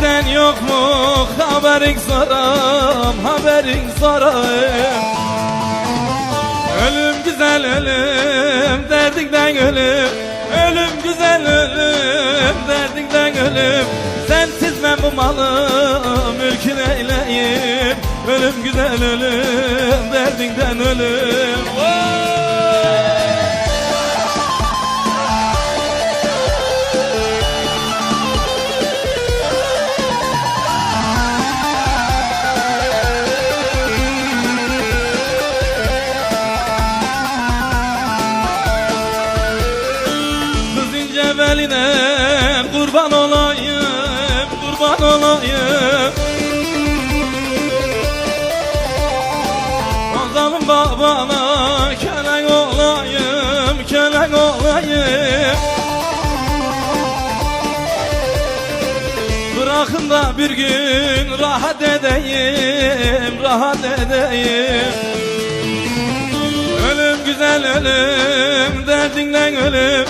bizden yok mu haberin soram, haberin soram. Ölüm güzel ölüm, derdinden ölüm. Ölüm güzel ölüm, derdinden ölüm. Sensiz ben bu malı mülkün eyleyim. Ölüm güzel ölüm, derdinden ölüm. Beline kurban olayım, kurban olayım. Mazalım babana kelek olayım, kelek olayım. Bırakın da bir gün rahat edeyim, rahat edeyim. Ölüm güzel ölüm, derdinden ölüm.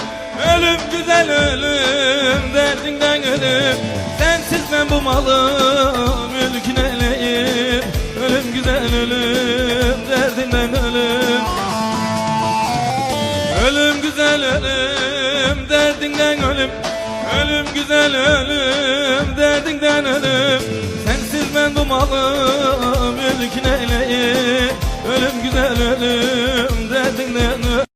Ölüm güzel ölüm, derdinden ölüm. Sensiz ben bu malı mülkün eleyim. Ölüm güzel ölüm, derdinden ölüm. Ölüm güzel ölüm, derdinden ölüm. Ölüm güzel ölüm, derdinden ölüm. Sensiz ben bu malı mülkün eleyim. Ölüm güzel ölüm, derdinden ölüm.